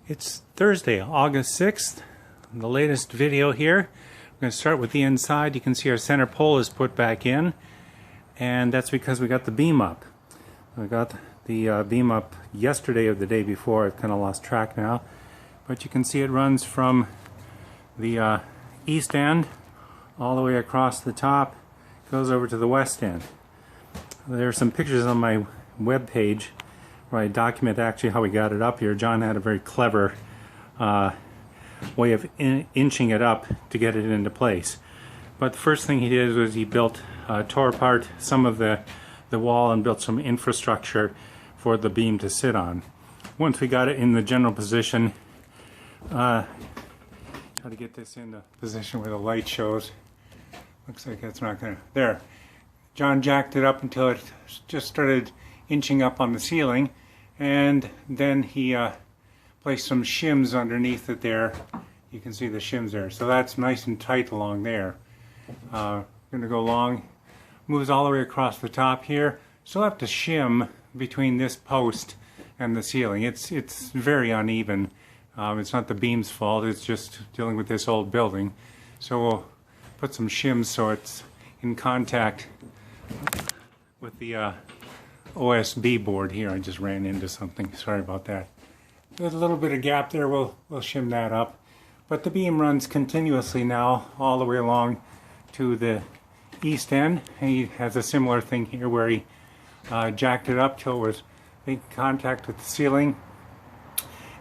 It's Thursday, August 6th, the latest video here. We're going to start with the inside. You can see our center pole is put back in, and that's because we got the beam up. We got the beam up yesterday or the day before. I've kind of lost track now. But you can see it runs from the east end all the way across the top, goes over to the west end. There are some pictures on my web page where I document actually how we got it up here. John had a very clever way of inching it up to get it into place. But the first thing he did was he tore apart some of the wall and built some infrastructure for the beam to sit on. Once we got it in the general position, try to get this in the position where the light shows. Looks like it's not gonna, there. John jacked it up until it just started inching up on the ceiling, and then he placed some shims underneath it there. You can see the shims there, so that's nice and tight along there. Going to go along, moves all the way across the top here. Still have to shim between this post and the ceiling. It's very uneven. It's not the beam's fault, it's just dealing with this old building. So we'll put some shims so it's in contact with the OSB board here. I just ran into something, sorry about that. There's a little bit of gap there, we'll shim that up. But the beam runs continuously now all the way along to the east end. He has a similar thing here where he jacked it up till it was in contact with the ceiling,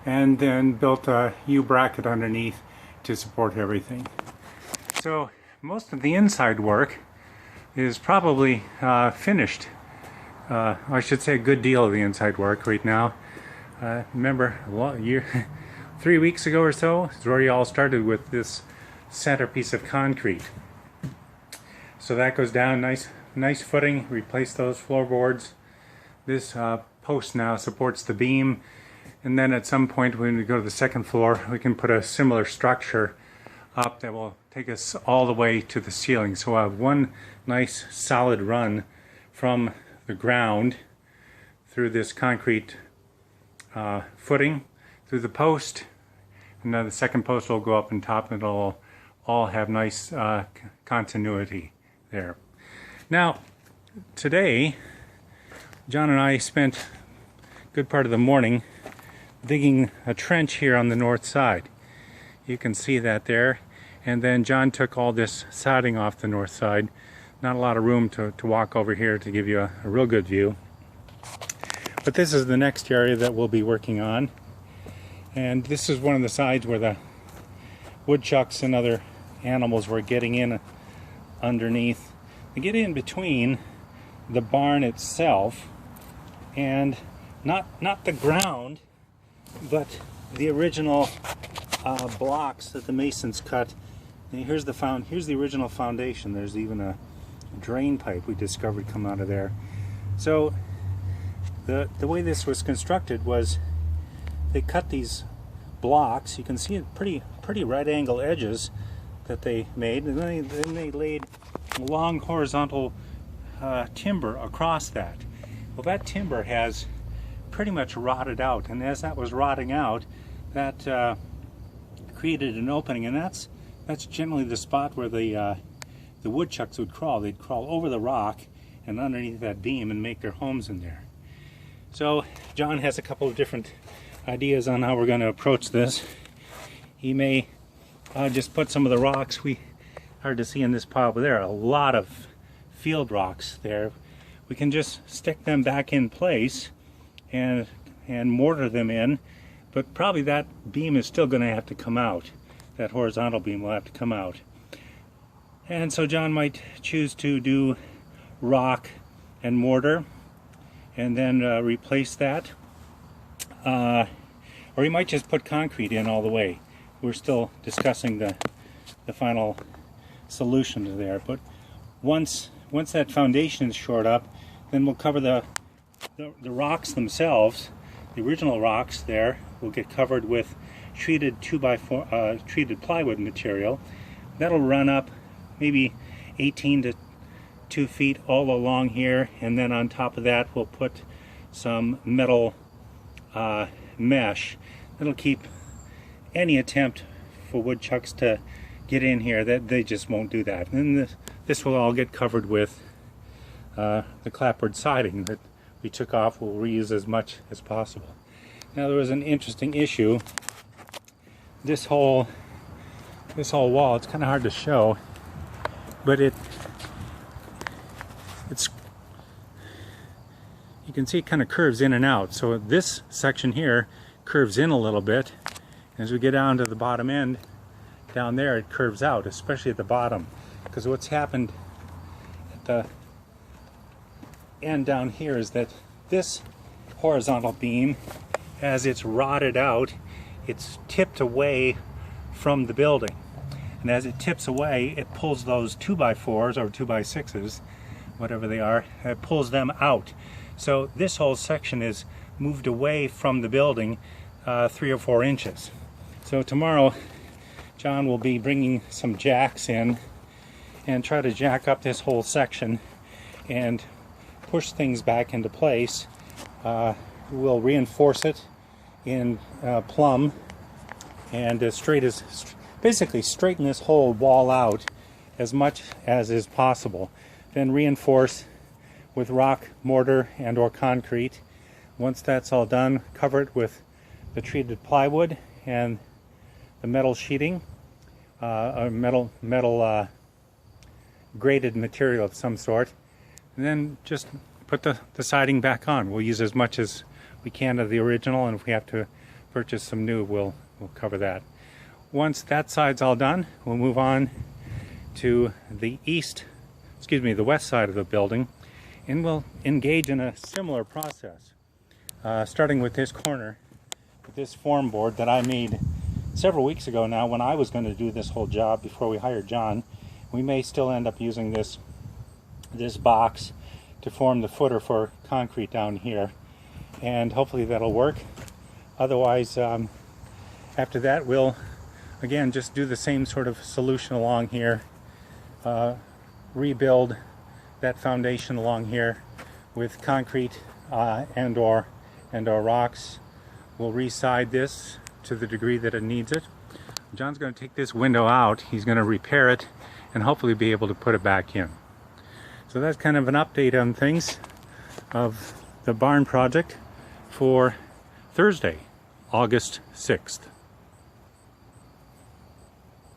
and then built a U-bracket underneath to support everything. So most of the inside work is probably finished. I should say a good deal of the inside work right now. Remember, 3 weeks ago or so, it's already all started with this center piece of concrete. So that goes down, nice footing, replace those floorboards. This post now supports the beam, and then at some point when we go to the second floor, we can put a similar structure up that will take us all the way to the ceiling. So we'll have one nice solid run from the ground through this concrete footing, through the post, and then the second post will go up on top, and it'll all have nice continuity there. Now, today, John and I spent a good part of the morning digging a trench here on the north side. You can see that there. And then John took all this siding off the north side. Not a lot of room to walk over here to give you a real good view. But this is the next area that we'll be working on. And this is one of the sides where the woodchucks and other animals were getting in underneath. They get in between the barn itself and not the ground, but the original blocks that the masons cut. And here's the original foundation. There's even a drain pipe we discovered come out of there. So the way this was constructed was they cut these blocks. You can see it pretty right angle edges that they made, and then they laid long horizontal timber across that. Well, that timber has pretty much rotted out, and as that was rotting out, that created an opening, and that's generally the spot where the woodchucks would crawl. They'd crawl over the rock and underneath that beam and make their homes in there. So John has a couple of different ideas on how we're going to approach this. He may just put some of the rocks, hard to see in this pile, but there are a lot of field rocks there. We can just stick them back in place and mortar them in, but probably that beam is still going to have to come out. That horizontal beam will have to come out. And so John might choose to do rock and mortar and then replace that. Or he might just put concrete in all the way. We're still discussing the final solution to there. But once that foundation is shored up, then we'll cover the rocks themselves. The original rocks there will get covered with treated 2x4 treated plywood material. That'll run up maybe 18 to 2 feet all along here, and then on top of that we'll put some metal mesh It'll keep any attempt for woodchucks to get in here, that they just won't do that. And this will all get covered with the clapboard siding that we took off. We'll reuse as much as possible. Now there was an interesting issue. This whole wall, it's kind of hard to show, but it's, you can see it kind of curves in and out. So this section here curves in a little bit. As we get down to the bottom end, down there it curves out, especially at the bottom. Because what's happened at the end down here is that this horizontal beam, as it's rotted out, it's tipped away from the building. And as it tips away, it pulls those 2x4s or 2x6s, whatever they are, it pulls them out. So this whole section is moved away from the building 3 or 4 inches. So tomorrow John will be bringing some jacks in and try to jack up this whole section and push things back into place. We'll reinforce it in plumb and basically straighten this whole wall out as much as is possible. Then reinforce with rock, mortar, and or concrete. Once that's all done, cover it with the treated plywood and the metal sheeting, metal graded material of some sort, and then just put the siding back on. We'll use as much as we can of the original, and if we have to purchase some new, we'll cover that. Once that side's all done, we'll move on to the west side of the building, and we'll engage in a similar process, starting with this corner, with this form board that I made several weeks ago now when I was going to do this whole job before we hired John. We may still end up using this box to form the footer for concrete down here, and hopefully that'll work. Otherwise, after that, we'll again just do the same sort of solution along here, rebuild that foundation along here with concrete and or rocks. We'll reside this to the degree that it needs it. John's going to take this window out, he's going to repair it, and hopefully be able to put it back in. So that's kind of an update on things of the barn project for Thursday, August 6th.